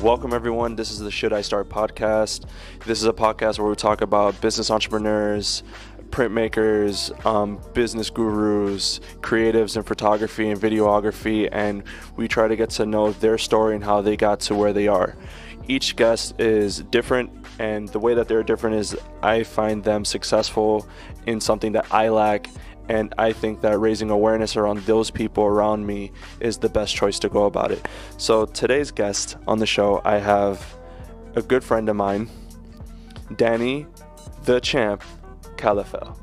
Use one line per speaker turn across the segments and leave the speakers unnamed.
Welcome everyone. This is the Should I Start podcast. This is a podcast where we talk about business entrepreneurs, printmakers, business gurus, creatives in photography and videography, and we try to get to know their story and how they got to where they are. Each guest is different, and the way that they're different is I find them successful in something that I lack, and I think that raising awareness around those people around me is the best choice to go about it. So today's guest on the show, I have a good friend of mine, Danny, the Champ Calafell.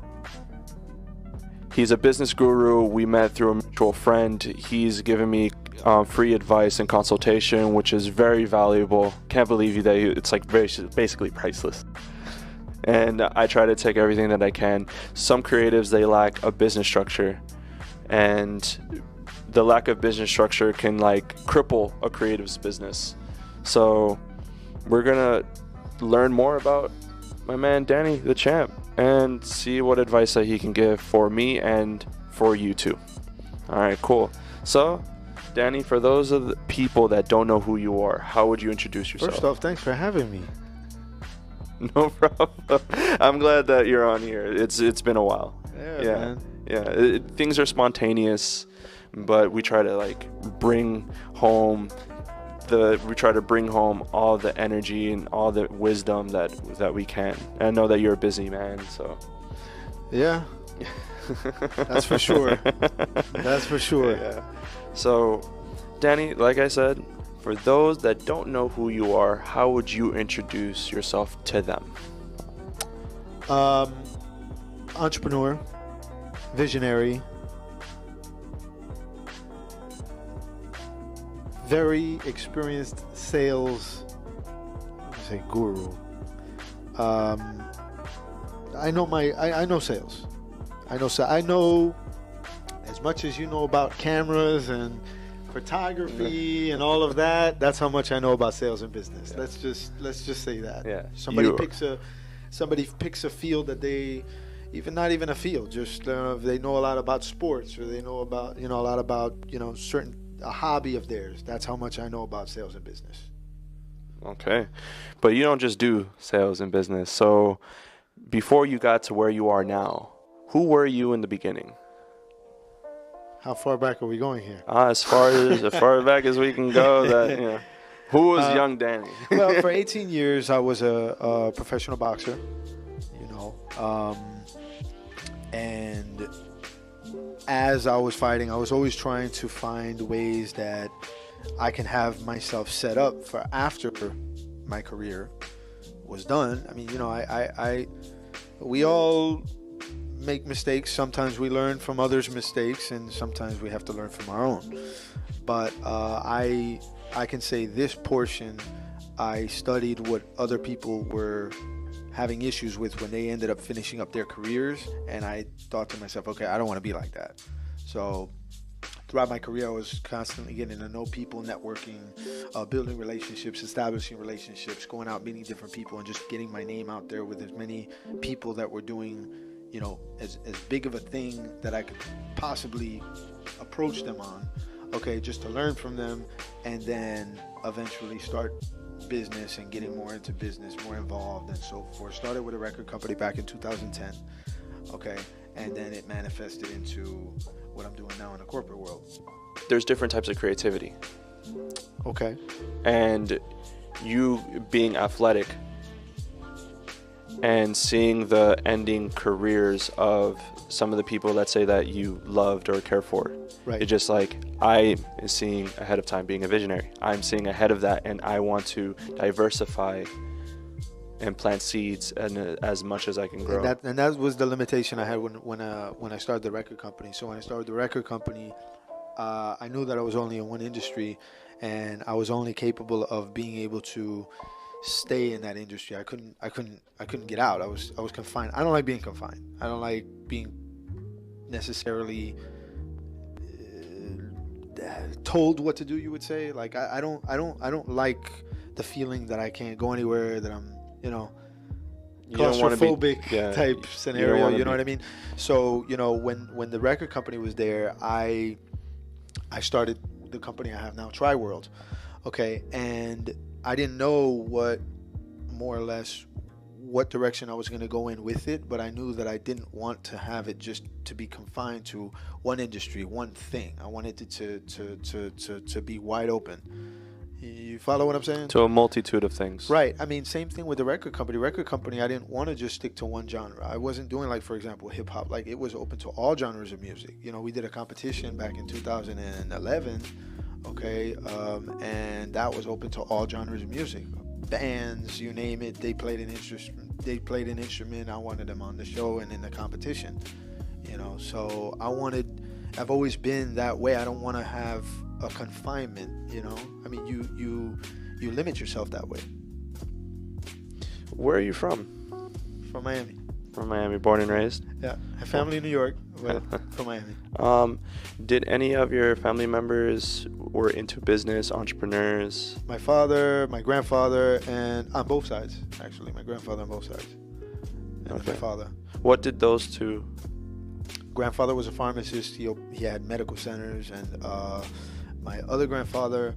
He's a business guru. We met through a mutual friend. He's given me free advice and consultation, which is very valuable. Can't believe that it's like basically priceless. And I try to take everything that I can. Some creatives, they lack a business structure, and the lack of business structure can like cripple a creative's business. So we're gonna learn more about my man Danny the Champ and see what advice that he can give for me and for you too. All right, cool. So Danny, for those of the people that don't know who you are, how would you introduce yourself?
First off, thanks for having me.
No problem. I'm glad that you're on here. It's been a while.
Yeah, man.
Yeah. Things are spontaneous, but we try to bring home all the energy and all the wisdom that we can. And I know that you're a busy man, so.
Yeah. That's for sure. That's for sure.
Yeah. So, Danny, like I said, for those that don't know who you are, how would you introduce yourself to them?
Entrepreneur, visionary, very experienced sales, guru. I know sales. I know as much as you know about cameras and photography and all of that. That's how much I know about sales and business. Yeah. Let's just say that.
Yeah.
Somebody picks a field that they not even a field. Just they know a lot about sports, or they know about a lot about a hobby of theirs. That's how much I know about sales and business.
Okay, but you don't just do sales and business. So before you got to where you are now, who were you in the beginning?
How far back are we going here?
As far back as we can go. Who was young Danny?
Well, for 18 years, I was a professional boxer. And as I was fighting, I was always trying to find ways that I can have myself set up for after my career was done. I mean, we all make mistakes. Sometimes we learn from others' mistakes, and sometimes we have to learn from our own. But I can say this portion, I studied what other people were having issues with when they ended up finishing up their careers, and I thought to myself, okay, I don't want to be like that. So throughout my career, I was constantly getting to know people, networking, building relationships, establishing relationships, going out, meeting different people, and just getting my name out there with as many people that were doing as big of a thing that I could possibly approach them on, just to learn from them, and then eventually start business and getting more into business, more involved, and so forth. Started with a record company back in 2010, and then it manifested into what I'm doing now in the corporate world.
There's different types of creativity.
Okay.
And you being athletic and seeing the ending careers of some of the people that say that you loved or care for.
Right.
It's just like, I am seeing ahead of time being a visionary. I'm seeing ahead of that, and I want to diversify and plant seeds and as much as I can grow.
And that was the limitation I had when I started the record company. So when I started the record company, I knew that I was only in one industry, and I was only capable of being able to stay in that industry. I couldn't get out. I was confined. I don't like being confined. I don't like being necessarily told what to do, you would say. Like I don't like the feeling that I can't go anywhere, that I'm claustrophobic type scenario, you know what I mean? So, when the record company was there, I started the company I have now, TRIWORLD. Okay, and I didn't know what, more or less, what direction I was going to go in with it, but I knew that I didn't want to have it just to be confined to one industry, one thing. I wanted it to be wide open. You follow what I'm saying?
To a multitude of things.
Right. I mean, same thing with the record company. Record company, I didn't want to just stick to one genre. I wasn't doing, like, for example, hip hop. Like, it was open to all genres of music. You know, we did a competition back in 2011, okay, and that was open to all genres of music. Bands, you name it, they played an instrument. I wanted them on the show and in the competition. You know, so I've always been that way. I don't want to have a confinement, you know. I mean, you limit yourself that way.
Where are you from?
From Miami.
From Miami, born and raised?
Yeah, I have family in New York, but from Miami.
Did any of your family members were into business, entrepreneurs?
My father, my grandfather, and on both sides, actually. My grandfather on both sides. And
Okay.
my father.
What did those two?
Grandfather was a pharmacist. He had medical centers, and my other grandfather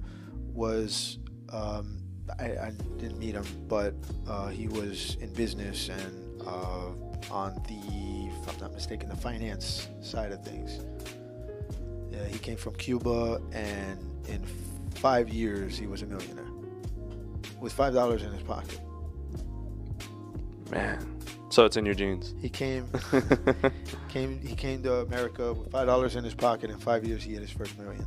was, I didn't meet him, but he was in business and on the, if I'm not mistaken, the finance side of things. Yeah, he came from Cuba, and in 5 years he was a millionaire with $5 in his pocket.
Man, so it's in your genes.
He came to America with $5 in his pocket. In 5 years, he had his first million.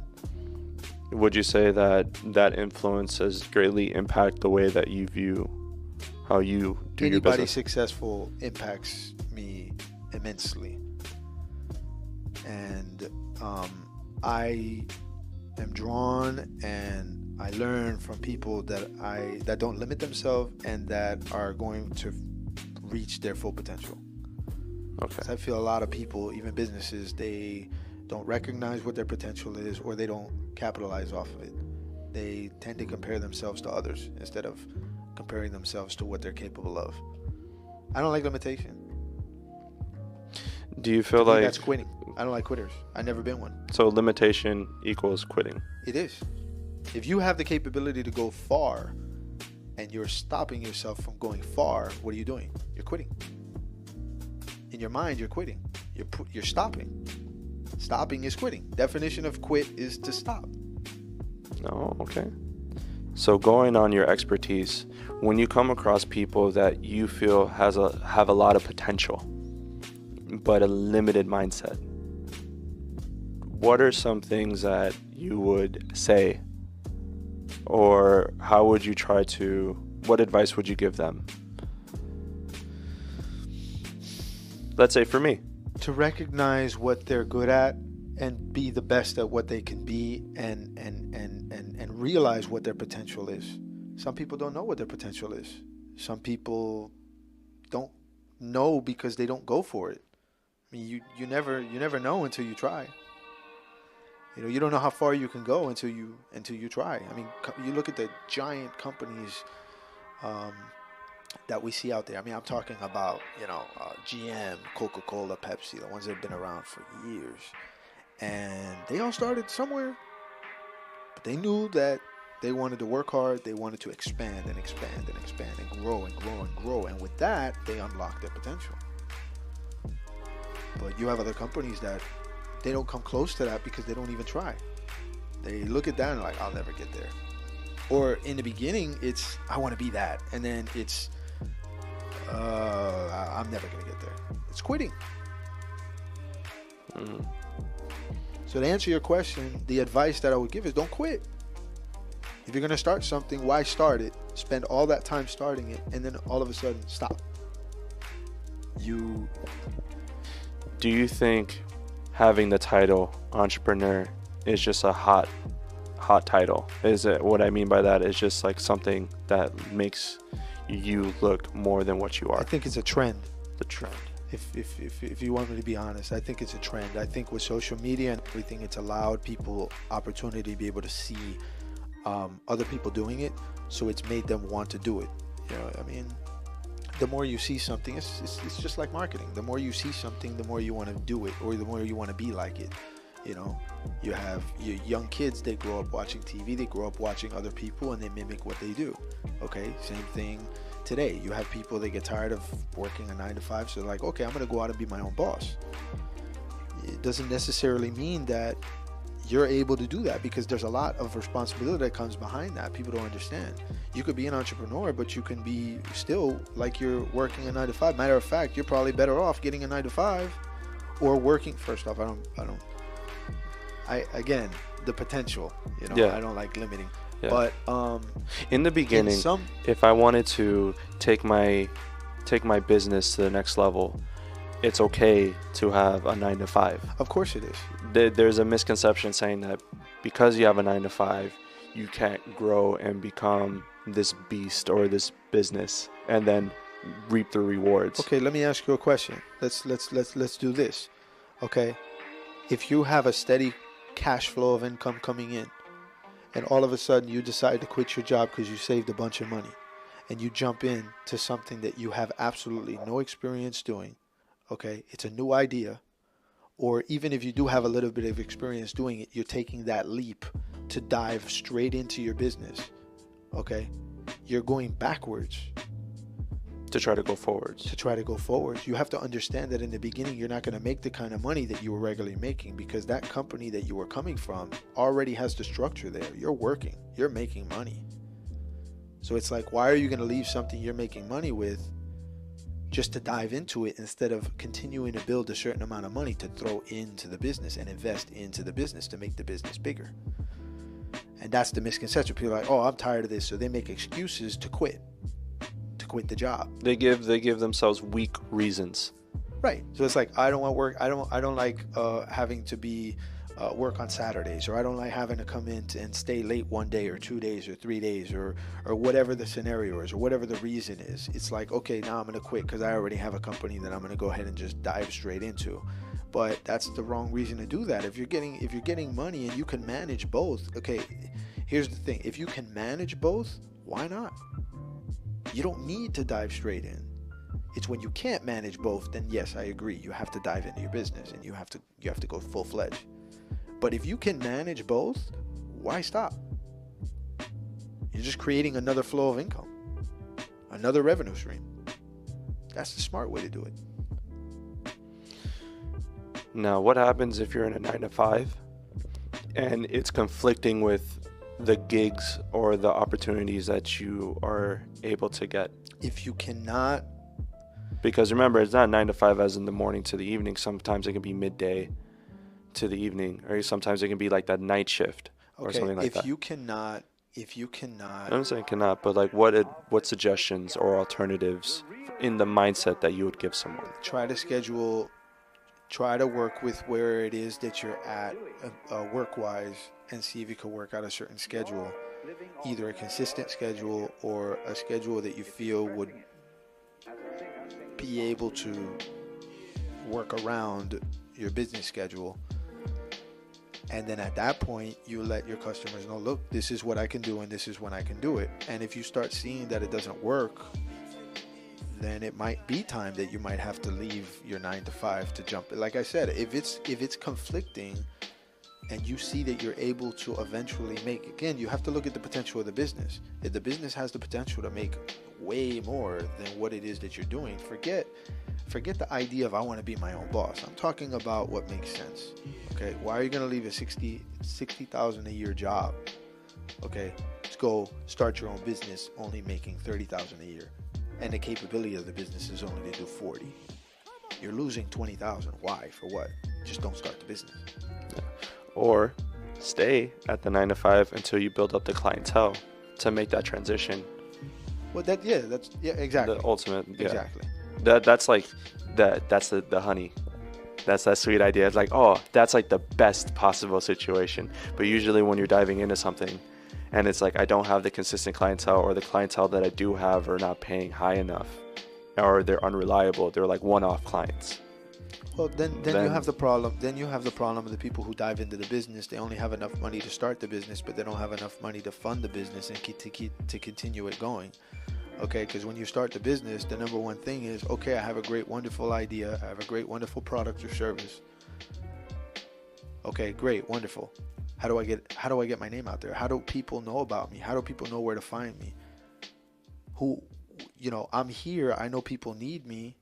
Would you say that influence has greatly impacted the way that you view how you do your
Anybody
business?
successful impacts me immensely, and I am drawn and I learn from people that don't limit themselves and that are going to reach their full potential.
Okay.
So I feel a lot of people, even businesses, they don't recognize what their potential is, or they don't capitalize off of it. They tend to compare themselves to others instead of comparing themselves to what they're capable of. I don't like limitation.
Do you feel
To me,
like
that's quitting. I don't like quitters. I've never been one.
so limitation equals quitting?
It is. If you have the capability to go far and you're stopping yourself from going far, what are you doing? You're quitting. In your mind, you're quitting. You're stopping. Stopping is quitting. Definition of quit is to stop.
No, okay. So going on your expertise, when you come across people that you feel have a lot of potential, but a limited mindset, what are some things that you would say, or how would you what advice would you give them? Let's say for me.
To recognize what they're good at and be the best at what they can be, and realize what their potential is. Some people don't know what their potential is. Some people don't know because they don't go for it. I mean, you never know until you try. You know, you don't know how far you can go until you try. I mean, you look at the giant companies that we see out there. I mean, I'm talking about, GM, Coca-Cola, Pepsi, the ones that have been around for years. And they all started somewhere. But they knew that they wanted to work hard. They wanted to expand and expand and expand and grow and grow and grow. And with that, they unlocked their potential. But you have other companies that they don't come close to that because they don't even try. They look at that and like, I'll never get there. Or in the beginning, it's, I want to be that. And then it's, I'm never going to get there. It's quitting.
Mm.
So to answer your question, the advice that I would give is don't quit. If you're going to start something, why start it? Spend all that time starting it, and then all of a sudden, stop.
Do you think having the title entrepreneur is just a hot title? Is it, what I mean by that is just like something that makes you look more than what you are?
I think it's a trend.
The trend.
If you want me to be honest, I think it's a trend. I think with social media and everything, it's allowed people opportunity to be able to see other people doing it, so it's made them want to do it. You know, I mean, the more you see something, it's just like marketing. The more you see something, the more you want to do it, or the more you want to be like it. You know, you have your young kids, they grow up watching TV, they grow up watching other people, and they mimic what they do. Okay, same thing today. You have people, they get tired of working a 9 to 5, so they're like, okay, I'm going to go out and be my own boss. It doesn't necessarily mean that you're able to do that, because there's a lot of responsibility that comes behind that. People don't understand. You could be an entrepreneur, but you can be still like you're working a 9 to 5. Matter of fact, you're probably better off getting a 9 to 5 or working. First off, again, the potential, you know,
Yeah.
I don't like limiting.
Yeah.
But
in the beginning, if I wanted to take my business to the next level, it's okay to have a 9 to 5.
of course it is.
There's a misconception saying that because you have a 9 to 5, you can't grow and become this beast or this business and then reap the rewards.
Okay, let me ask you a question. Let's do this. Okay, if you have a steady cash flow of income coming in, and all of a sudden you decide to quit your job because you saved a bunch of money, and you jump in to something that you have absolutely no experience doing, okay, it's a new idea, or even if you do have a little bit of experience doing it, you're taking that leap to dive straight into your business, okay, you're going backwards.
To try to go forwards.
You have to understand that in the beginning, you're not going to make the kind of money that you were regularly making, because that company that you were coming from already has the structure there. You're working, you're making money. So it's like, why are you going to leave something you're making money with just to dive into it, instead of continuing to build a certain amount of money to throw into the business and invest into the business to make the business bigger? And that's the misconception. People are like, oh, I'm tired of this. So they make excuses to quit the job.
They give themselves weak reasons.
Right. So it's like, I don't want to work. I don't like having to be work on Saturdays, or I don't like having to come in and stay late 1 day or 2 days or 3 days, or whatever the scenario is, or whatever the reason is. It's like, okay, now I'm going to quit because I already have a company that I'm going to go ahead and just dive straight into. But that's the wrong reason to do that. If you're getting money and you can manage both, okay, here's the thing. If you can manage both, why not? You don't need to dive straight in. It's when you can't manage both, then yes, I agree. You have to dive into your business and you have to go full-fledged. But if you can manage both, why stop? You're just creating another flow of income, another revenue stream. That's the smart way to do it.
Now, what happens if you're in a 9 to 5 and it's conflicting with the gigs or the opportunities that you are able to get?
If you cannot,
because remember, it's not 9 to 5 as in the morning to the evening. Sometimes it can be midday to the evening, or sometimes it can be like that night shift or something like that.
If you cannot,
I'm saying cannot, but like what suggestions or alternatives in the mindset that you would give someone?
Try to work with where it is that you're at work-wise, and see if you can work out a certain schedule, either a consistent schedule or a schedule that you feel would be able to work around your business schedule. And then at that point, you let your customers know, look, this is what I can do and this is when I can do it. And if you start seeing that it doesn't work, then it might be time that you might have to leave your 9 to 5 to jump. Like I said, if it's conflicting and you see that you're able to eventually make, again, you have to look at the potential of the business. If the business has the potential to make way more than what it is that you're doing, forget the idea of I want to be my own boss. I'm talking about what makes sense. Okay, why are you going to leave a $60,000 a year job? Okay, let's go start your own business only making $30,000 a year, and the capability of the business is only to do 40. You're losing 20,000. Why? For what? Just don't start the business.
Yeah. Or stay at the 9 to 5 until you build up the clientele to make that transition.
Well, exactly.
The ultimate, yeah.
Exactly.
That's like that's the honey. That's that sweet idea. It's like, oh, that's like the best possible situation. But usually when you're diving into something and it's like, I don't have the consistent clientele, or the clientele that I do have are not paying high enough, or they're unreliable, they're like one-off clients.
Well, then you have the problem. Then you have the problem of the people who dive into the business. They only have enough money to start the business, but they don't have enough money to fund the business and to continue it going. Okay, because when you start the business, the number one thing is, okay, I have a great, wonderful idea. I have a great, wonderful product or service. Okay, great, wonderful. How do I get my name out there? How do people know about me? How do people know where to find me? Who, I'm here. I know people need me.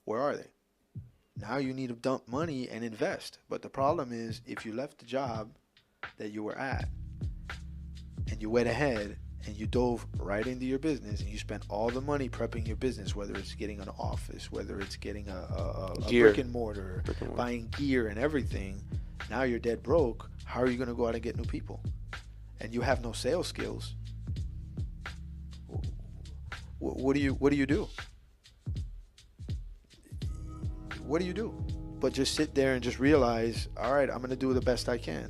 Where are they? Now you need to dump money and invest. But the problem is, if you left the job that you were at and you went ahead and you dove right into your business and you spent all the money prepping your business, whether it's getting an office, whether it's getting a brick and mortar, buying gear and everything, now you're dead broke. How are you going to go out and get new people? And you have no sales skills. What do you do? What do you do? But just sit there and just realize, all right, I'm going to do the best I can.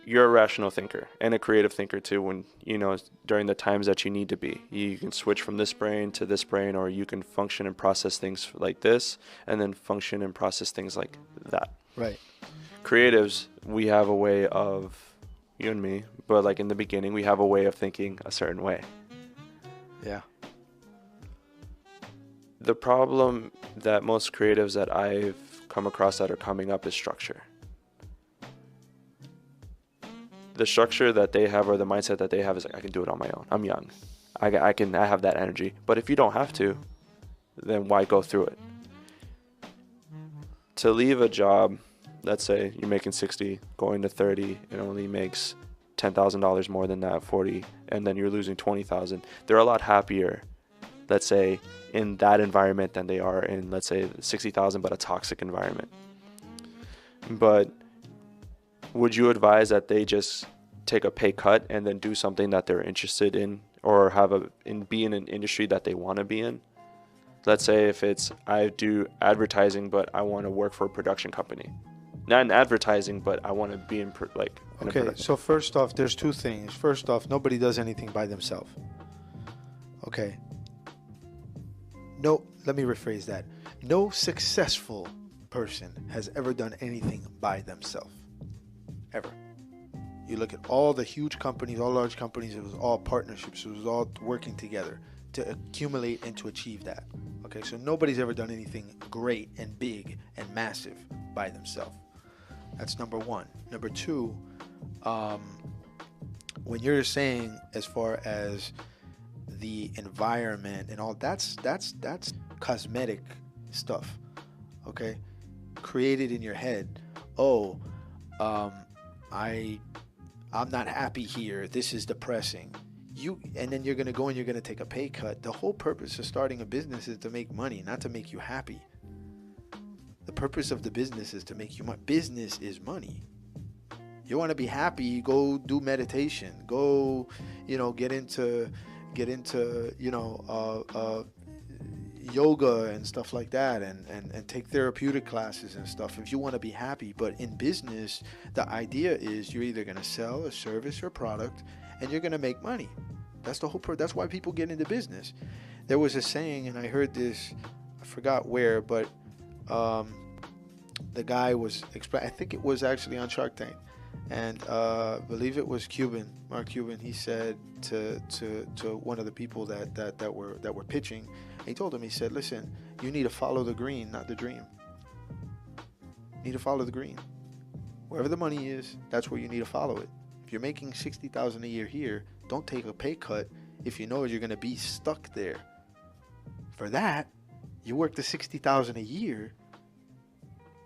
You're a rational thinker and a creative thinker too. When during the times that you need to be, you can switch from this brain to this brain, or you can function and process things like this and then function and process things like that.
Right.
Creatives, we have a way of, you and me, but like in the beginning, we have a way of thinking a certain way.
Yeah.
The problem that most creatives that I've come across that are coming up is structure. The structure that they have, or the mindset that they have, is like, I can do it on my own. I'm young. I have that energy. But if you don't have to, then why go through it? To leave a job, let's say you're making 60, going to 30, it only makes $10,000 more than that, 40, and then you're losing 20,000. They're a lot happier, let's say, in that environment than they are in, let's say, 60,000 but a toxic environment. But would you advise that they just take a pay cut and then do something that they're interested in, or be in an industry that they want to be in? Let's say if it's, I do advertising, but I want to work for a production company. Not in advertising, but I want to be in
Okay, so first off, there's two things. First off, nobody does anything by themselves. Okay. No, let me rephrase that. No successful person has ever done anything by themselves. Ever. You look at all the huge companies, all large companies, it was all partnerships. It was all working together to accumulate and to achieve that. Okay, so nobody's ever done anything great and big and massive by themselves. That's number one. Number two, when you're saying as far as the environment and all, that's cosmetic stuff. Okay, created in your head. Oh, I'm not happy here. This is depressing. And then you're gonna go and you're gonna take a pay cut. The whole purpose of starting a business is to make money, not to make you happy. The purpose of the business is to make you money. Business is money. You want to be happy, go do meditation. Go, get into yoga and stuff like that, and take therapeutic classes and stuff if you want to be happy. But in business, the idea is you're either going to sell a service or product and you're going to make money. That's the whole that's why people get into business. There was a saying, and I heard this, I forgot where, but the guy was I think it was actually on Shark Tank, and I believe it was Mark Cuban. He said to one of the people that were pitching, he told him, he said, listen, you need to follow the green, not the dream. You need to follow the green. Wherever the money is, that's where you need to follow it. If you're making $60,000 a year here, don't take a pay cut if you know you're going to be stuck there. For that, you work the $60,000 a year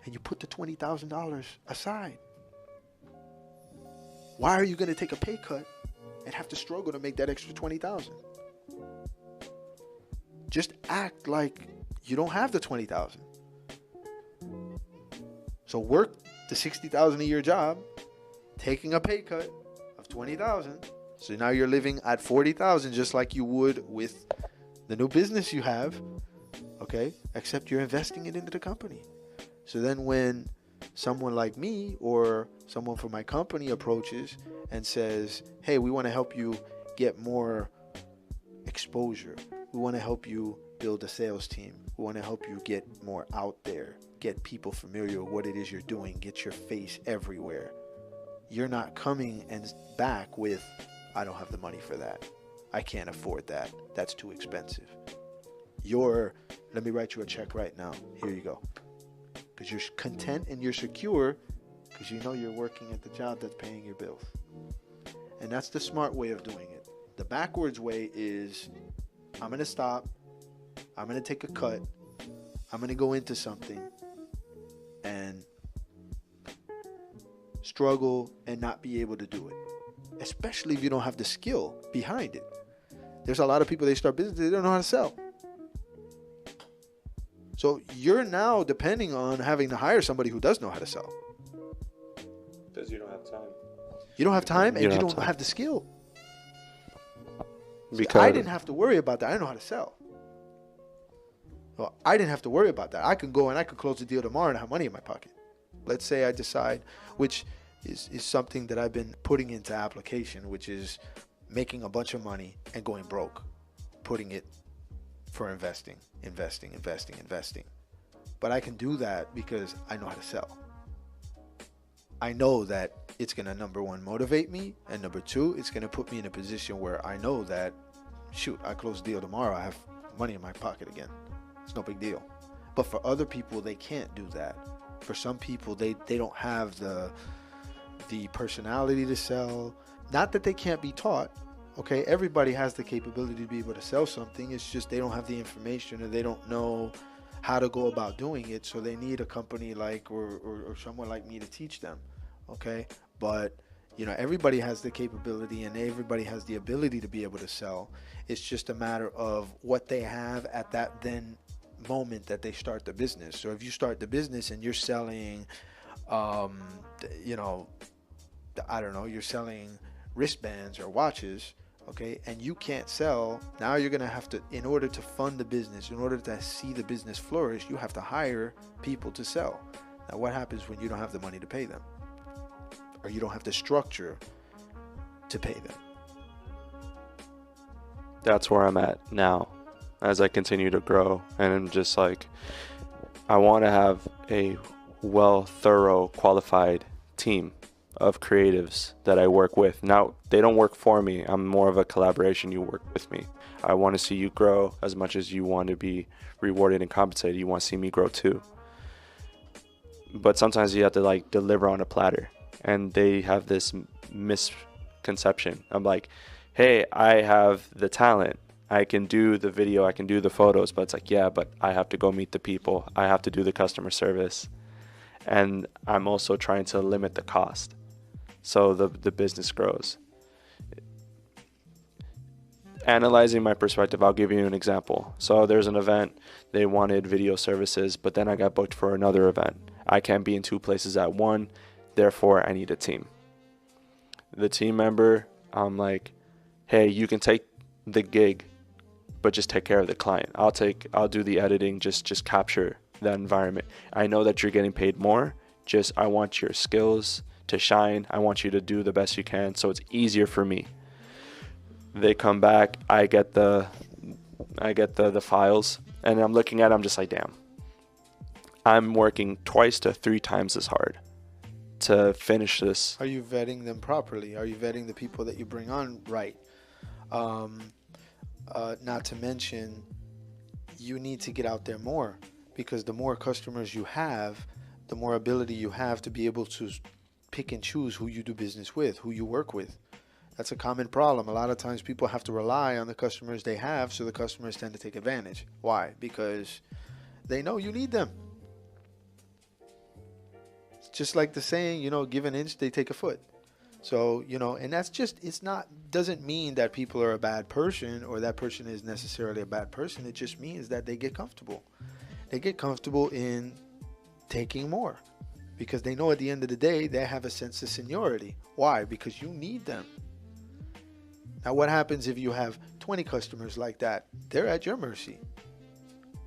and you put the $20,000 aside. Why are you going to take a pay cut and have to struggle to make that extra $20,000? Just act like you don't have the $20,000. So work the $60,000 a year job, taking a pay cut of $20,000. So now you're living at $40,000 just like you would with the new business you have. Okay? Except you're investing it into the company. So then when someone like me or someone from my company approaches and says, hey, we want to help you get more exposure. We want to help you build a sales team. We want to help you get more out there, get people familiar with what it is you're doing, get your face everywhere. You're not coming and back with, I don't have the money for that. I can't afford that. That's too expensive. Let me write you a check right now. Here you go. Because you're content and you're secure because you know you're working at the job that's paying your bills. And that's the smart way of doing it. The backwards way is, I'm going to stop. I'm going to take a cut. I'm going to go into something and struggle and not be able to do it. Especially if you don't have the skill behind it. There's a lot of people, they start business, they don't know how to sell. So you're now depending on having to hire somebody who does know how to sell.
Because you don't have time.
You don't have time and you don't have the skill.
Because
I didn't have to worry about that. I know how to sell. Well, I didn't have to worry about that. I can go and I could close the deal tomorrow and have money in my pocket. Let's say I decide, which is something that I've been putting into application, which is making a bunch of money and going broke, putting it for investing. But I can do that because I know how to sell. I know that it's going to, number one, motivate me. And number two, it's going to put me in a position where I know that, shoot, I close the deal tomorrow. I have money in my pocket again. It's no big deal. But for other people, they can't do that. For some people, they don't have the personality to sell. Not that they can't be taught. Okay, everybody has the capability to be able to sell something. It's just they don't have the information or they don't know how to go about doing it. So they need a company like or someone like me to teach them. Okay, but everybody has the capability and everybody has the ability to be able to sell. It's just a matter of what they have at that then moment that they start the business. So if you start the business and you're selling, I don't know, you're selling wristbands or watches. Okay, and you can't sell, now you're going to have to, in order to fund the business, in order to see the business flourish, you have to hire people to sell. Now, what happens when you don't have the money to pay them? Or you don't have the structure to pay them?
That's where I'm at now as I continue to grow. And I'm just like, I want to have a thorough, qualified team of creatives that I work with. Now, they don't work for me. I'm more of a collaboration. You work with me. I want to see you grow as much as you want to be rewarded and compensated. You want to see me grow too. But sometimes you have to deliver on a platter. And they have this misconception. I'm like, hey, I have the talent. I can do the video. I can do the photos. But it's like, yeah, but I have to go meet the people. I have to do the customer service. And I'm also trying to limit the cost. So the business grows. Analyzing my perspective, I'll give you an example. So there's an event, they wanted video services, but then I got booked for another event. I can't be in two places at one, therefore I need a team. The team member, I'm like, hey, you can take the gig, but just take care of the client. I'll do the editing, just capture that environment. I know that you're getting paid more, I want your skills to shine. I want you to do the best you can so it's easier for me. They come back, I get the files, and I'm looking at it, I'm just like, damn. I'm working twice to 3 times as hard to finish this.
Are you vetting them properly? Are you vetting the people that you bring on right? Not to mention, you need to get out there more, because the more customers you have, the more ability you have to be able to pick and choose who you do business with, who you work with. That's a common problem. A lot of times people have to rely on the customers they have, so the customers tend to take advantage. Why? Because they know you need them. It's just like the saying, give an inch, they take a foot. So, and that's just, doesn't mean that people are a bad person or that person is necessarily a bad person. It just means that they get comfortable. They get comfortable in taking more because they know at the end of the day, they have a sense of seniority. Why? Because you need them. Now, what happens if you have 20 customers like that? They're at your mercy.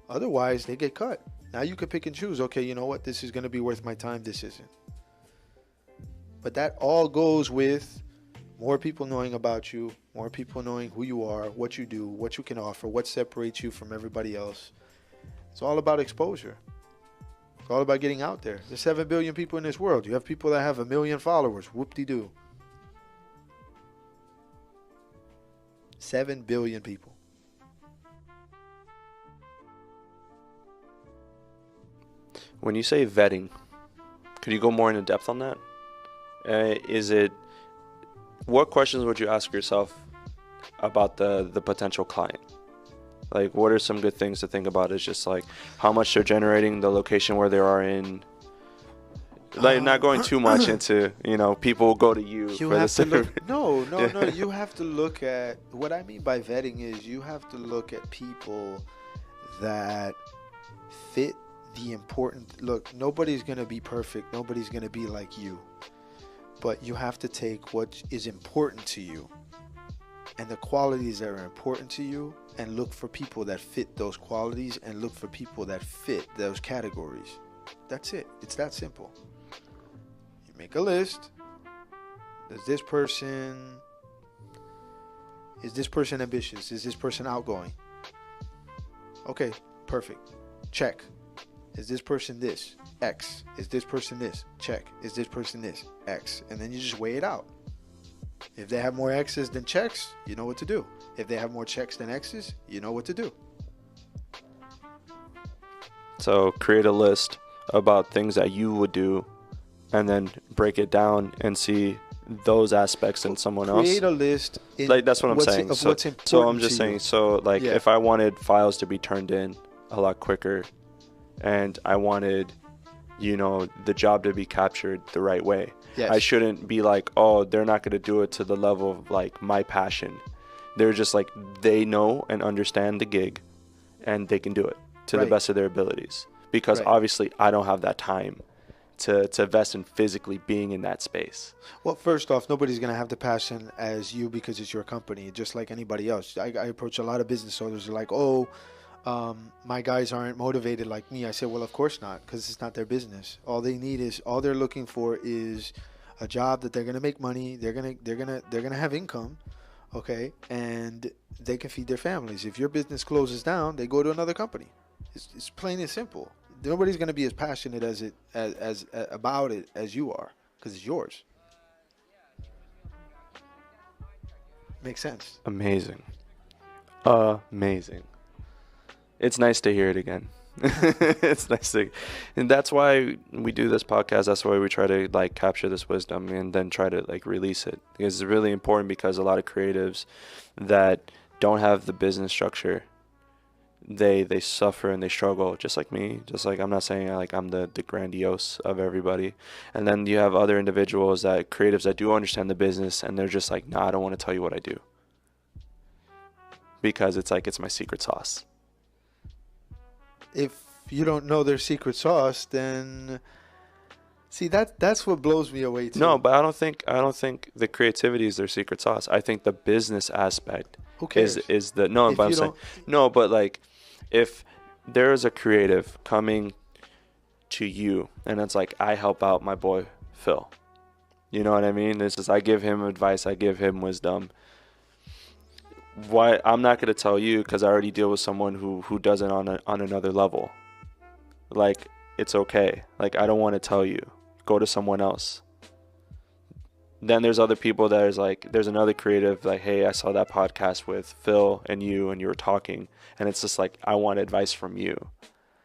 Otherwise, they get cut. Now you can pick and choose. Okay, you know what? This is going to be worth my time. This isn't. But that all goes with more people knowing about you, more people knowing who you are, what you do, what you can offer, what separates you from everybody else. It's all about exposure. It's all about getting out there. There's 7 billion people in this world. You have people that have 1 million followers. Whoop-de-doo. 7 billion people.
When you say vetting, could you go more into depth on that? What questions would you ask yourself about the potential client? Like, what are some good things to think about? Is just like how much they're generating, the location where they are in. Like, not going too much into, people will go to you for
have to
the
look, no. You have to look at, what I mean by vetting is you have to look at people that fit the important. Look, nobody's going to be perfect. Nobody's going to be like you. But you have to take what is important to you and the qualities that are important to you and look for people that fit those qualities and look for people that fit those categories. That's it. It's that simple. You make a list. Is this person ambitious? Is this person outgoing? Okay, perfect. Check. Is this person this? X. Is this person this? Check. Is this person this? X. And then you just weigh it out. If they have more X's than checks, you know what to do. If they have more checks than X's, you know what to do.
So create a list about things that you would do and then break it down and see those aspects in someone else.
Create a list.
Like, that's what I'm saying.
What's important
so I'm just saying,
yeah.
If I wanted files to be turned in a lot quicker and I wanted, the job to be captured the right way,
yes.
I shouldn't be like, oh, they're not going to do it to the level of like my passion. They're just like, they know and understand the gig and they can do it to the best of their abilities. Because obviously I don't have that time to invest in physically being in that space.
Well, first off, nobody's going to have the passion as you because it's your company, just like anybody else. I approach a lot of business owners who are like, my guys aren't motivated like me. I say, well, of course not, because it's not their business. All they're looking for is a job that they're going to make money. They're going to have income. Okay. And they can feed their families. If your business closes down, they go to another company. It's plain and simple. Nobody's going to be as passionate about it as you are, because it's yours. Makes sense.
Amazing. It's nice to hear it again. It's nice and that's why we do this podcast. That's why we try to like capture this wisdom and then try to like release it. Because it's really important, because a lot of creatives that don't have the business structure, they suffer and they struggle, just like me. Just like, I'm not saying like I'm the grandiose of everybody. And then you have other individuals, that creatives that do understand the business, and they're just like, nah, I don't want to tell you what I do, because it's like, it's my secret sauce.
If you don't know their secret sauce, then see, that's what blows me away too.
No, but I don't think the creativity is their secret sauce. I think the business aspect is the no. But I'm saying no. But like, if there is a creative coming to you and it's like, I help out my boy Phil, you know what I mean? This is, I give him advice, I give him wisdom. Why I'm not going to tell you, because I already deal with someone who does it on another level. Like, it's okay. Like, I don't want to tell you. Go to someone else. Then there's other people that is like, there's another creative like, hey, I saw that podcast with Phil and you were talking, and it's just like, I want advice from you.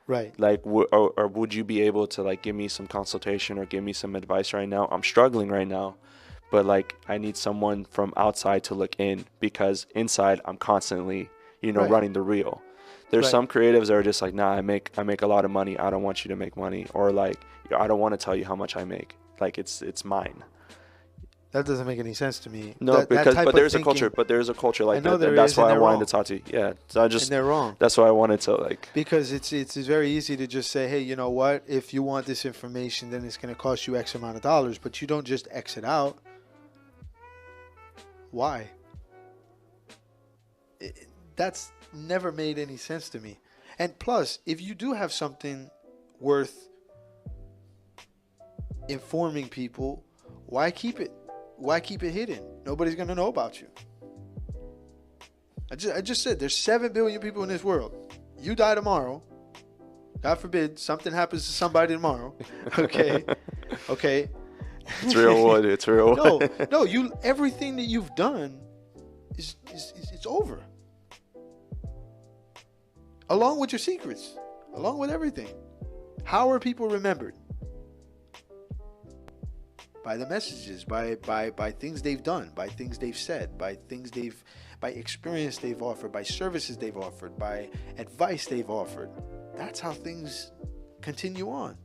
Right.
Like, or would you be able to like give me some consultation or give me some advice right now? I'm struggling right now. But like, I need someone from outside to look in, because inside I'm constantly, running the reel. There's some creatives that are just like, nah, I make a lot of money. I don't want you to make money. Or like, I don't want to tell you how much I make. Like, it's mine.
That doesn't make any sense to me.
No, but there's a culture. But there's a culture like that. And that's why I wanted to talk to you. Yeah. So and
they're wrong.
That's why I wanted to like.
Because it's very easy to just say, hey, you know what? If you want this information, then it's going to cost you X amount of dollars. But you don't just X it out. Why? That's never made any sense to me. And plus, if you do have something worth informing people, why keep it? Why keep it hidden? Nobody's gonna know about you. I just said there's 7 billion people in this world. You die tomorrow. God forbid something happens to somebody tomorrow. Okay. Okay.
It's real wood. It's real wood.
No. Everything that you've done is it's over. Along with your secrets, along with everything. How are people remembered? By the messages, by things they've done, by things they've said, by experience they've offered, by services they've offered, by advice they've offered. That's how things continue on.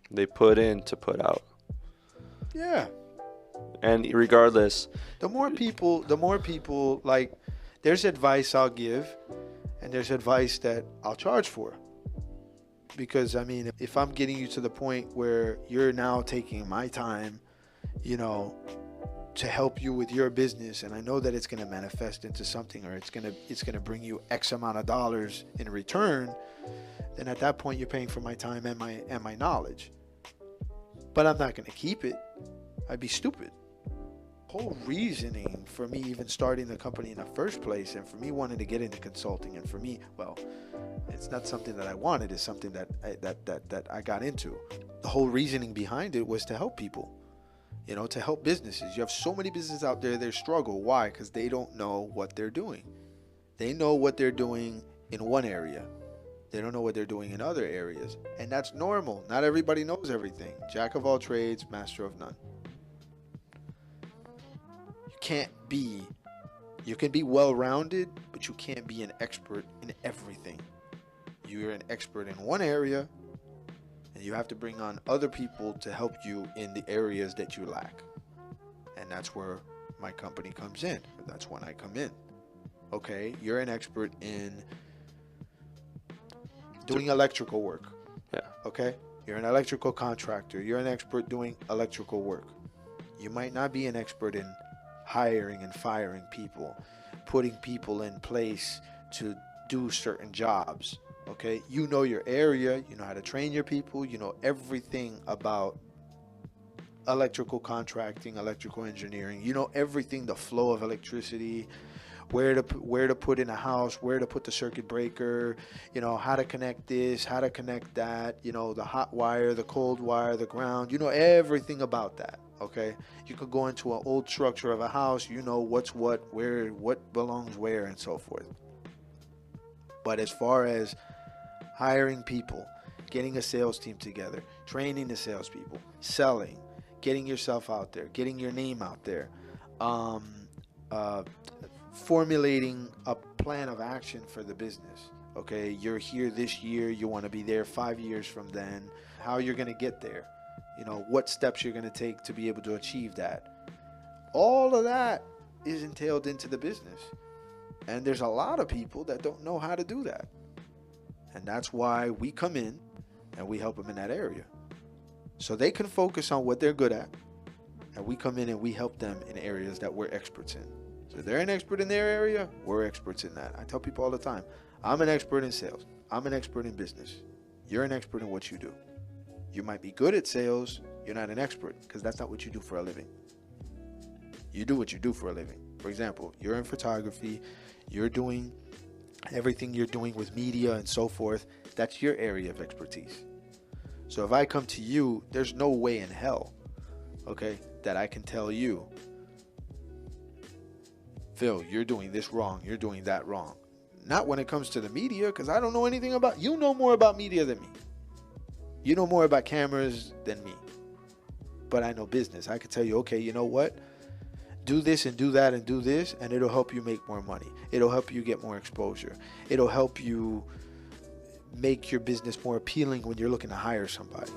They put in to put out.
Yeah.
And regardless,
the more people, like, there's advice I'll give and there's advice that I'll charge for. Because, I mean, if I'm getting you to the point where you're now taking my time, to help you with your business, and I know that it's going to manifest into something, or it's going to bring you X amount of dollars in return, then at that point you're paying for my time and my knowledge. But I'm not going to keep it. I'd be stupid. Whole reasoning for me even starting the company in the first place, and for me wanting to get into consulting, and for me, well, it's not something that I wanted, it's something that I got into. The whole reasoning behind it was to help people, to help businesses. You have so many businesses out there that struggle. Why? Because they don't know what they're doing. They know what they're doing in one area. They don't know what they're doing in other areas. And that's normal. Not everybody knows everything. Jack of all trades, master of none. You can be well-rounded, but you can't be an expert in everything. You're an expert in one area, and you have to bring on other people to help you in the areas that you lack. And that's where my company comes in. That's when I come in. Okay, you're an expert in doing electrical work.
Yeah.
Okay, you're an electrical contractor. You're an expert doing electrical work. You might not be an expert in hiring and firing people, putting people in place to do certain jobs. Okay, you know your area, you know how to train your people, you know everything about electrical contracting, electrical engineering, you know everything, the flow of electricity, where to put in a house, where to put the circuit breaker, how to connect this, how to connect that, the hot wire, the cold wire, the ground, everything about that. Okay, you could go into an old structure of a house, what's what, where, what belongs where, and so forth. But as far as hiring people, getting a sales team together, training the salespeople, selling, getting yourself out there, getting your name out there, formulating a plan of action for the business. Okay, you're here this year, you want to be there 5 years from then, how you're going to get there, what steps you're going to take to be able to achieve that. All of that is entailed into the business. And there's a lot of people that don't know how to do that. And that's why we come in and we help them in that area. So they can focus on what they're good at. And we come in and we help them in areas that we're experts in. So they're an expert in their area, we're experts in that. I tell people all the time, I'm an expert in sales. I'm an expert in business. You're an expert in what you do. You might be good at sales, you're not an expert, because that's not what you do for a living. You do what you do for a living. For example, you're in photography, you're doing everything you're doing with media and so forth. That's your area of expertise. So if I come to you, there's no way in hell, okay, that I can tell you, Phil, you're doing this wrong, you're doing that wrong. Not when it comes to the media, because I don't know anything about, you know more about media than me. You know more about cameras than me. But I know business. I can tell you, okay, you know what? Do this and do that and do this, and it'll help you make more money. It'll help you get more exposure. It'll help you make your business more appealing when you're looking to hire somebody.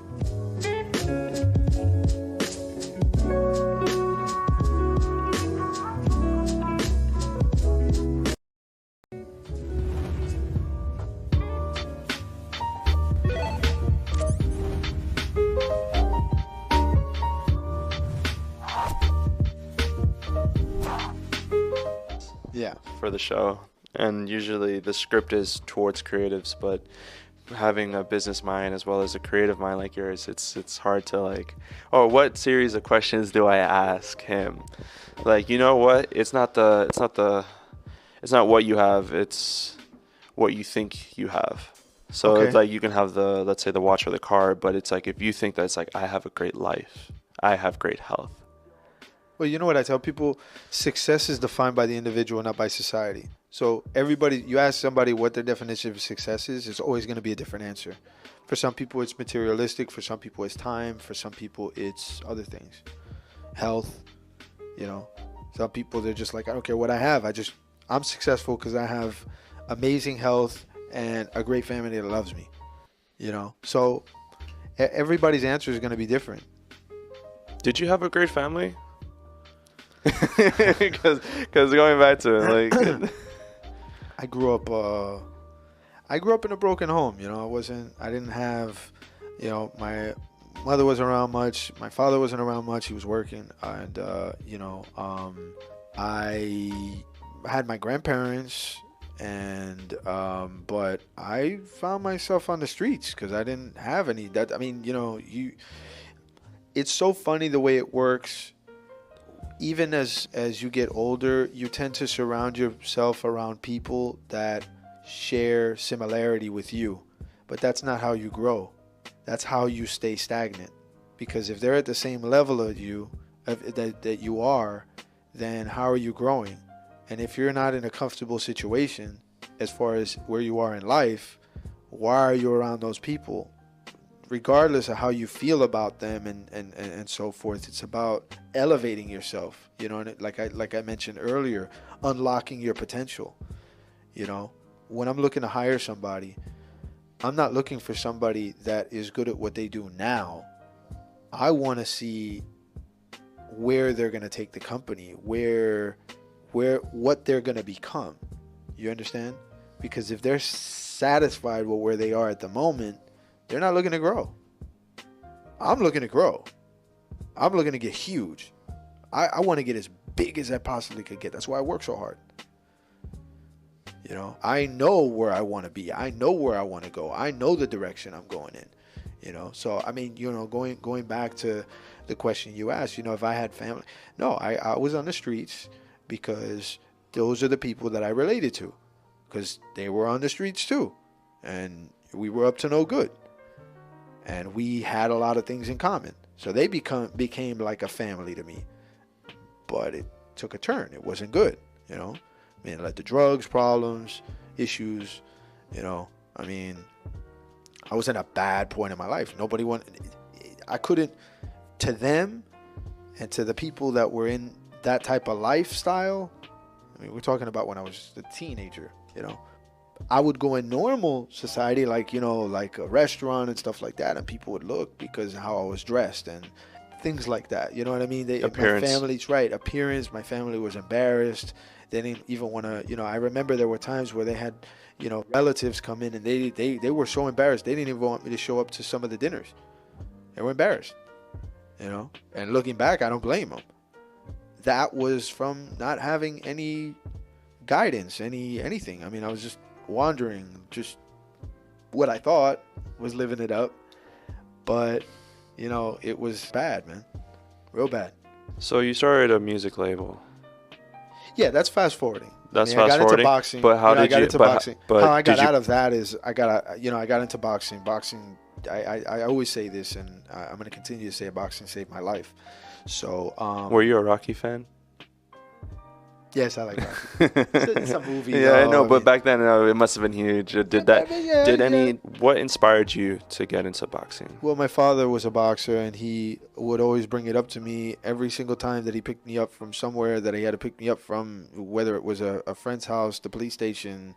Yeah.
For the show. And usually the script is towards creatives, but having a business mind as well as a creative mind like yours, it's hard to like, oh, what series of questions do I ask him? Like, you know what? It's not what you have, it's what you think you have. So it's
Okay.
like you can have the, let's say, the watch or the car, but it's like if you think that it's like I have a great life, I have great health.
Well, you know what I tell people? Success is defined by the individual, not by society. So everybody, you ask somebody what their definition of success is, it's always going to be a different answer. For some people, it's materialistic. For some people, it's time. For some people, it's other things. Health, you know. Some people, they're just like, I don't care what I have. I'm successful because I have amazing health and a great family that loves me, you know. So everybody's answer is going to be different.
Did you have a great family? Because going back to it, like
I grew up in a broken home. You know, I didn't have, you know, my mother wasn't around much. My father wasn't around much. He was working, and I had my grandparents, and but I found myself on the streets because I didn't have any. That I mean, you know, it's so funny the way it works. Even as you get older, you tend to surround yourself around people that share similarity with you. But that's not how you grow. That's how you stay stagnant. Because if they're at the same level of you, that you are, then how are you growing? And if you're not in a comfortable situation as far as where you are in life, why are you around those people? Regardless of how you feel about them and so forth, it's about elevating yourself, you know, and like I mentioned earlier, unlocking your potential. You know, when I'm looking to hire somebody, I'm not looking for somebody that is good at what they do now. I want to see where they're going to take the company, what they're going to become. You understand? Because if they're satisfied with where they are at the moment, they're not looking to grow. I'm looking to grow. I'm looking to get huge. I want to get as big as I possibly could get. That's why I work so hard. You know, I know where I want to be. I know where I want to go. I know the direction I'm going in. You know, so I mean, you know, going back to the question you asked, you know, if I had family, no, I was on the streets because those are the people that I related to, because they were on the streets too, and we were up to no good. And we had a lot of things in common. So they became like a family to me. But it took a turn. It wasn't good, you know. I mean, it led to drugs, problems, issues, you know. I mean, I was in a bad point in my life. I couldn't, to them and to the people that were in that type of lifestyle, I mean, we're talking about when I was a teenager, you know. I would go in normal society, like, you know, like a restaurant and stuff like that, and people would look because of how I was dressed and things like that. You know what I mean?
Appearance.
My family's right. Appearance. My family was embarrassed. They didn't even want to, you know, I remember there were times where they had, you know, relatives come in and they were so embarrassed. They didn't even want me to show up to some of the dinners. They were embarrassed, you know, and looking back, I don't blame them. That was from not having any guidance, anything. I mean, I was just wandering, just what I thought was living it up, but you know, it was bad, man, real bad.
So you started a music label.
Yeah, that's fast forwarding.
That's
I mean,
fast
I got
forwarding.
into boxing.
But how did
I got
you?
into boxing.
But
How I got
did you?
out of that is I got into boxing. Boxing. I always say this, and I'm going to continue to say it. Boxing saved my life. So.
Were you a Rocky fan?
Yes, I like Rocky. It's a movie.
Yeah, I know, but back then it must have been huge.
Yeah.
What inspired you to get into boxing?
Well, my father was a boxer, and he would always bring it up to me every single time that he picked me up from somewhere that he had to pick me up from, whether it was a friend's house, the police station,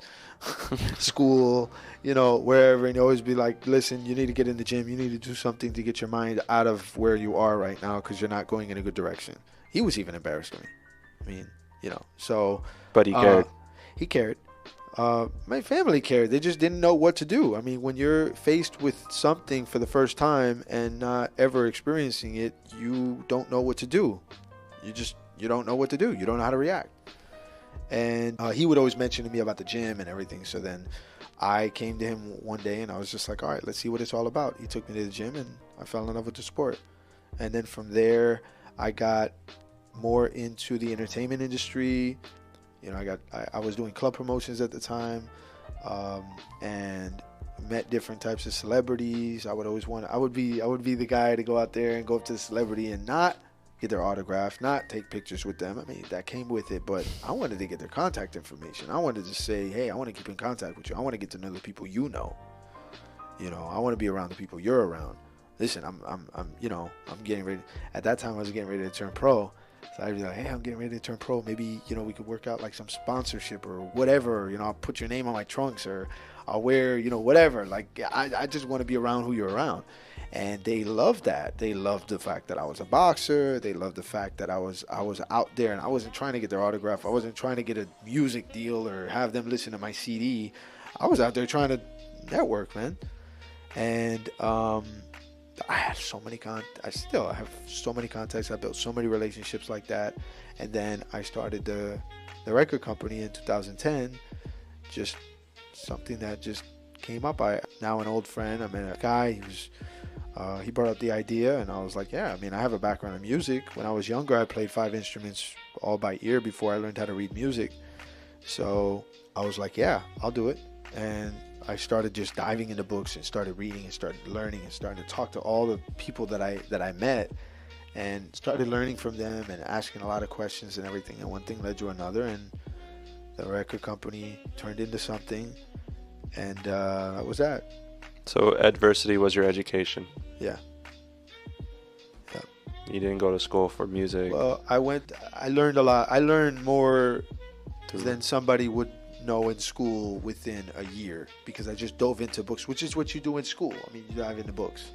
school, you know, wherever. And he'd always be like, listen, you need to get in the gym. You need to do something to get your mind out of where you are right now because you're not going in a good direction. He was even embarrassed of me. I mean, you know, so.
But he cared.
He cared. My family cared. They just didn't know what to do. I mean, when you're faced with something for the first time and not ever experiencing it, you don't know what to do. You don't know what to do. You don't know how to react. And he would always mention to me about the gym and everything. So then I came to him one day and I was just like, all right, let's see what it's all about. He took me to the gym and I fell in love with the sport. And then from there, I got more into the entertainment industry. You know, I was doing club promotions at the time, and met different types of celebrities. I would be the guy to go out there and go up to the celebrity and not get their autograph, not take pictures with them. I mean, that came with it, but I wanted to get their contact information. I wanted to say, hey, I want to keep in contact with you. I want to get to know the people you know. You know, I want to be around the people you're around. Listen, I'm getting ready. At that time, I was getting ready to turn pro. So I'd be like, hey, I'm getting ready to turn pro. Maybe, you know, we could work out like some sponsorship or whatever. You know, I'll put your name on my trunks, or I'll wear, you know, whatever. Like, I just want to be around who you're around. And they loved that. They loved the fact that I was a boxer. They loved the fact that I was out there and I wasn't trying to get their autograph. I wasn't trying to get a music deal or have them listen to my CD. I was out there trying to network, man. And I had so many I still have so many contacts. I built so many relationships like that. And then I started the record company in 2010. Just something that just came up. I now an old friend. I met a guy who's he brought up the idea, and I was like, yeah, I mean, I have a background in music. When I was younger, I played 5 instruments all by ear before I learned how to read music. So I was like, yeah, I'll do it. And I started just diving into books and started reading and started learning and started to talk to all the people that I met and started learning from them and asking a lot of questions and everything. And one thing led to another, and the record company turned into something, and that was that.
So adversity was your education.
Yeah.
You didn't go to school for music.
Well, I learned a lot. I learned more than somebody would know in school within a year, because I just dove into books, which is what you do in school. I mean, you dive into books,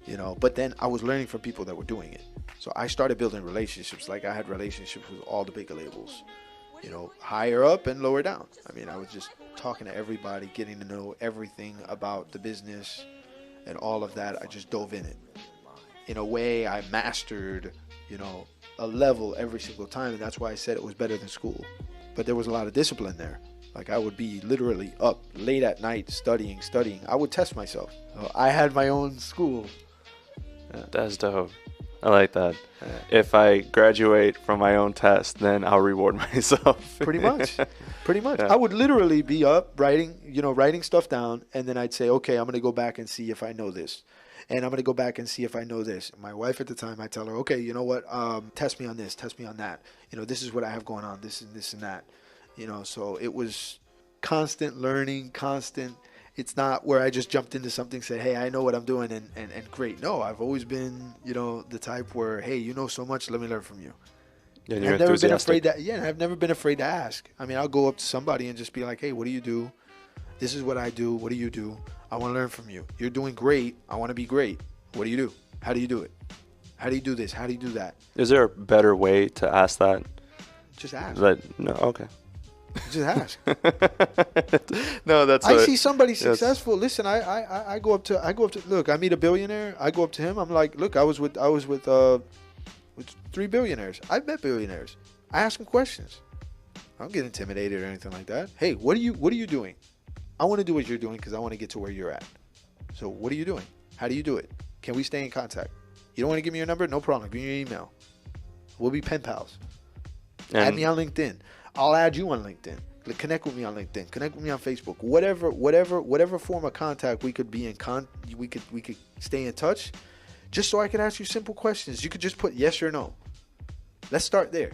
you know, but then I was learning from people that were doing it. So I started building relationships. Like, I had relationships with all the big labels, you know, higher up and lower down. I mean, I was just talking to everybody, getting to know everything about the business and all of that. I just dove in it. In a way, I mastered, you know, a level every single time, and that's why I said it was better than school. But there was a lot of discipline there. Like, I would be literally up late at night studying. I would test myself. So I had my own school.
Yeah. That's dope. I like that. If I graduate from my own test, then I'll reward myself.
Pretty much.
Yeah.
I would literally be up writing stuff down, and then I'd say, okay, I'm going to go back and see if I know this. And I'm going to go back and see if I know this. My wife at the time, I tell her, okay, you know what? Test me on this. Test me on that. You know, this is what I have going on. This and this and that. You know, so it was constant learning, constant. It's not where I just jumped into something, said, hey, I know what I'm doing, and great. No, I've always been, you know, the type where, hey, you know so much, let me learn from you.
Yeah, and you're
I've never been
enthusiastic.
I've never been afraid to ask. I mean, I'll go up to somebody and just be like, hey, what do you do? This is what I do. What do you do? I want to learn from you. You're doing great. I want to be great. What do you do? How do you do it? How do you do this? How do you do that?
Is there a better way to ask that?
Just ask.
No, okay.
Just ask.
No, that's.
I see somebody successful. Listen, I go up to. Look, I meet a billionaire. I go up to him. I'm like, look, I was with 3 billionaires. I've met billionaires. I ask them questions. I don't get intimidated or anything like that. Hey, what are you doing? I want to do what you're doing because I want to get to where you're at. So what are you doing? How do you do it? Can we stay in contact? You don't want to give me your number? No problem. Give me your email. We'll be pen pals. Add me on LinkedIn. I'll add you on LinkedIn. Connect with me on LinkedIn. Connect with me on Facebook. Whatever form of contact we could be in. We could stay in touch. Just so I could ask you simple questions. You could just put yes or no. Let's start there.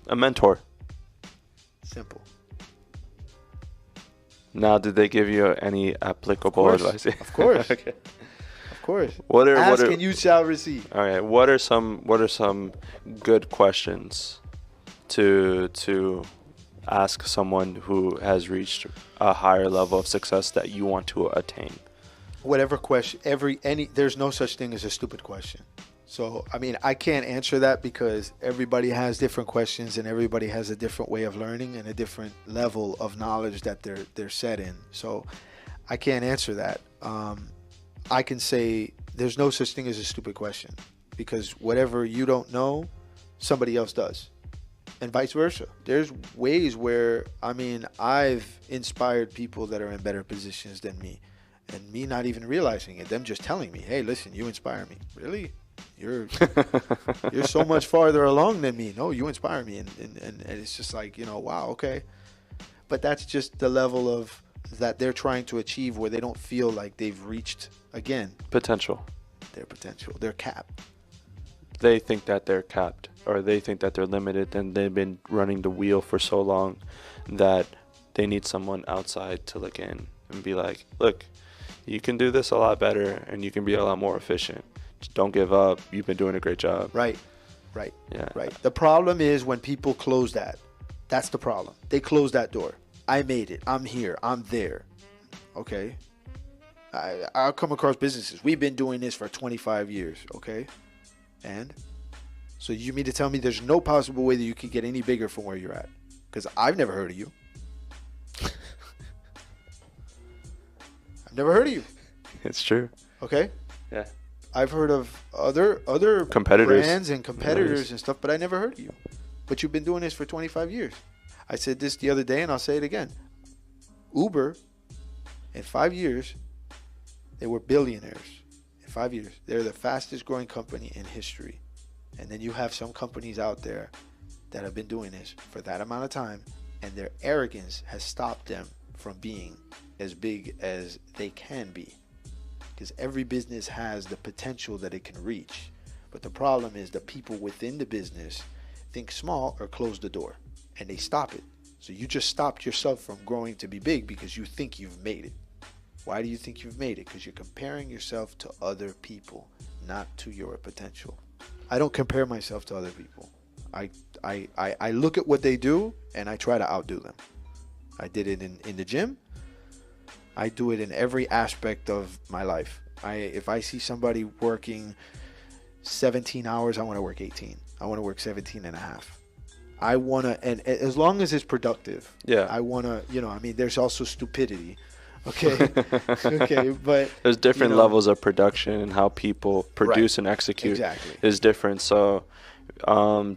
A mentor.
Simple.
Now, did they give you any applicable advice?
Of course.
Okay.
Of course.
Ask
and you shall receive.
All right. What are some good questions to ask someone who has reached a higher level of success that you want to attain?
Whatever question, there's no such thing as a stupid question. So, I mean, I can't answer that because everybody has different questions and everybody has a different way of learning and a different level of knowledge that they're set in. So, I can't answer that. I can say there's no such thing as a stupid question, because whatever you don't know, somebody else does. and vice versa. There's ways where, I mean, I've inspired people that are in better positions than me, and me not even realizing it, them just telling me, hey, listen, you inspire me. Really? You're so much farther along than me. No, you inspire me. And it's just like, you know, wow, okay. But that's just the level of that they're trying to achieve, where they don't feel like they've reached, again,
Potential.
their potential. They're capped.
They think that they're capped, or they think that they're limited, and they've been running the wheel for so long that they need someone outside to look in and be like, look, you can do this a lot better, and you can be a lot more efficient. Just don't give up. You've been doing a great job.
Right.
Yeah.
Right. The problem is when people close that. That's the problem. They close that door. I made it. I'm here. I'm there. Okay. I'll come across businesses. We've been doing this for 25 years. Okay. And so you mean to tell me there's no possible way that you could get any bigger from where you're at? Because I've never heard of you. I've never heard of you.
It's true.
Okay.
Yeah.
I've heard of other
Competitors.
brands and competitors and stuff, but I never heard of you. But you've been doing this for 25 years. I said this the other day, and I'll say it again. Uber, in 5 years, they were billionaires. In 5 years, they're the fastest growing company in history. And then you have some companies out there that have been doing this for that amount of time, and their arrogance has stopped them from being as big as they can be. Because every business has the potential that it can reach. But the problem is the people within the business think small or close the door, and they stop it. So you just stopped yourself from growing to be big because you think you've made it. Why do you think you've made it? Because you're comparing yourself to other people, not to your potential. I don't compare myself to other people. I look at what they do and I try to outdo them. I did it in the gym. I do it in every aspect of my life. If I see somebody working 17 hours, I want to work 18. I want to work 17 and a half. I want to, and as long as it's productive.
Yeah.
I want to, I mean, there's also stupidity. Okay. Okay. But
there's different levels of production, and how people produce and execute is different. So,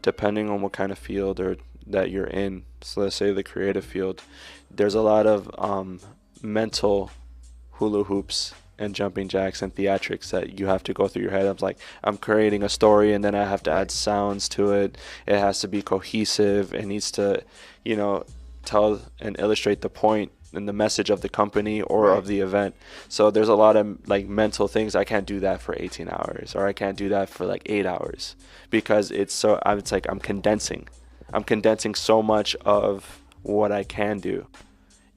depending on what kind of field or that you're in, so let's say the creative field, there's a lot of mental hula hoops and jumping jacks and theatrics that you have to go through your head. I'm creating a story, and then I have to add sounds to it. It has to be cohesive. It needs to, tell and illustrate the point and the message of the company or of the event. So there's a lot of mental things. I can't do that for 18 hours, or I can't do that for 8 hours, because I'm condensing. I'm condensing so much of what I can do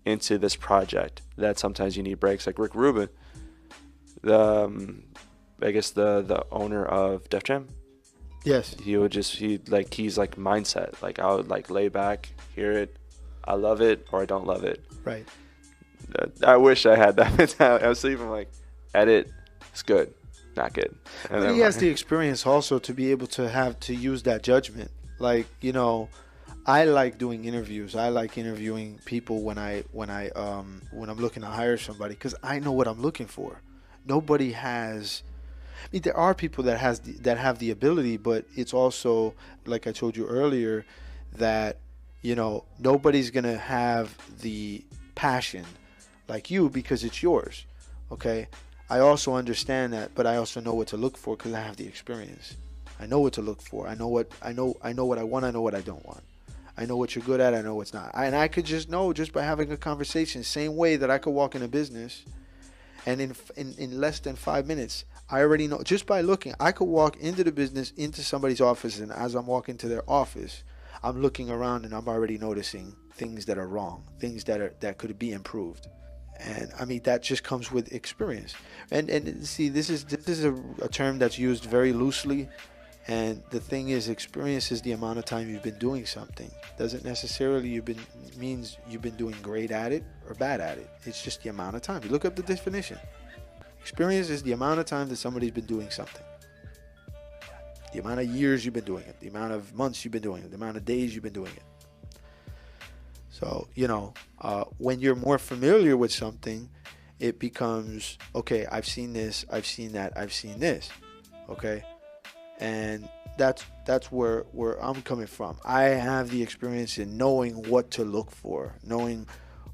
into this project that sometimes you need breaks. Like Rick Rubin, I guess the owner of Def Jam.
Yes.
He's mindset. I would lay back, hear it, I love it or I don't love it.
Right.
I wish I had that mentality. I was even edit, it's good, not good. And
but he has the experience also to be able to use that judgment. I like doing interviews. I like interviewing people when I'm looking to hire somebody, because I know what I'm looking for. Nobody has. I mean, there are people that have the ability, but it's also, like I told you earlier, that nobody's gonna have the passion like you because it's yours. Okay. I also understand that, but I also know what to look for because I have the experience. I know what to look for. I know what I want. I know what I don't want. I know what you're good at. I know what's not. And I could just know just by having a conversation. Same way that I could walk in a business, and in less than 5 minutes, I already know just by looking. I could walk into the business, into somebody's office, and as I'm walking to their office, I'm looking around and I'm already noticing things that are wrong, things that could be improved. And I mean, that just comes with experience. And see, this is a term that's used very loosely. And the thing is, experience is the amount of time you've been doing something. Doesn't necessarily means you've been doing great at it or bad at it. It's just the amount of time. You look up the definition. Experience is the amount of time that somebody's been doing something. The amount of years you've been doing it. The amount of months you've been doing it. The amount of days you've been doing it. So, when you're more familiar with something, it becomes, okay, I've seen this, I've seen that, I've seen this. Okay? And that's where I'm coming from. I have the experience in knowing what to look for, knowing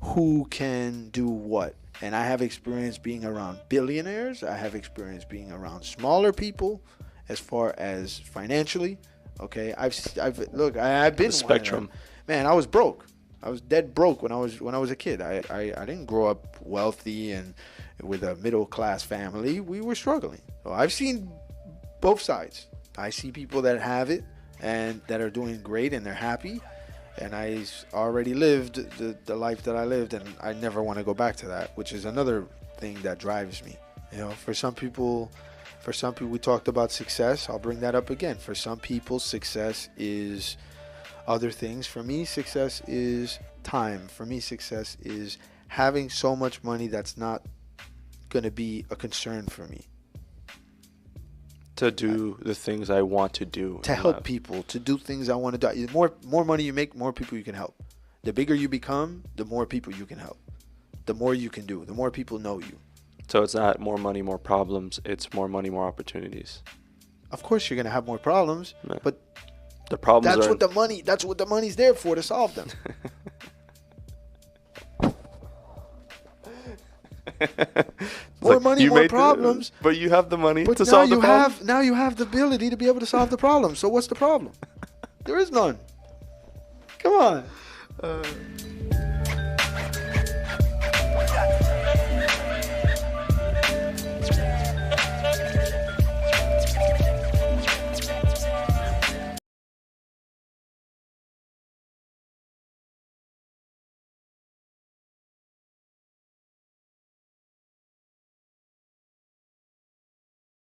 who can do what. And I have experience being around billionaires. I have experience being around smaller people as far as financially. Okay, I've been
The spectrum.
Man, I was broke. I was dead broke when I was a kid. I didn't grow up wealthy and with a middle class family. We were struggling. So I've seen both sides. I see people that have it and that are doing great and they're happy. And I already lived the life that I lived, and I never want to go back to that, which is another thing that drives me. You know, for some people, we talked about success. I'll bring that up again. For some people, success is other things. For me, success is time. For me, success is having so much money that's not going to be a concern for me.
To do the things I want to do.
To help people, to do things I want to do. The more money you make, more people you can help. The bigger you become, the more people you can help. The more you can do, the more people know you.
So it's not more money, more problems. It's more money, more opportunities.
Of course, you're going to have more problems,
Yeah.
but
The problems
that's
are...
what the money's there for, to solve them. More money, more problems.
But you have the money
But
to
now
solve the
you
problem.
now you have the ability to be able to solve the problem. So what's the problem? There is none. Come on.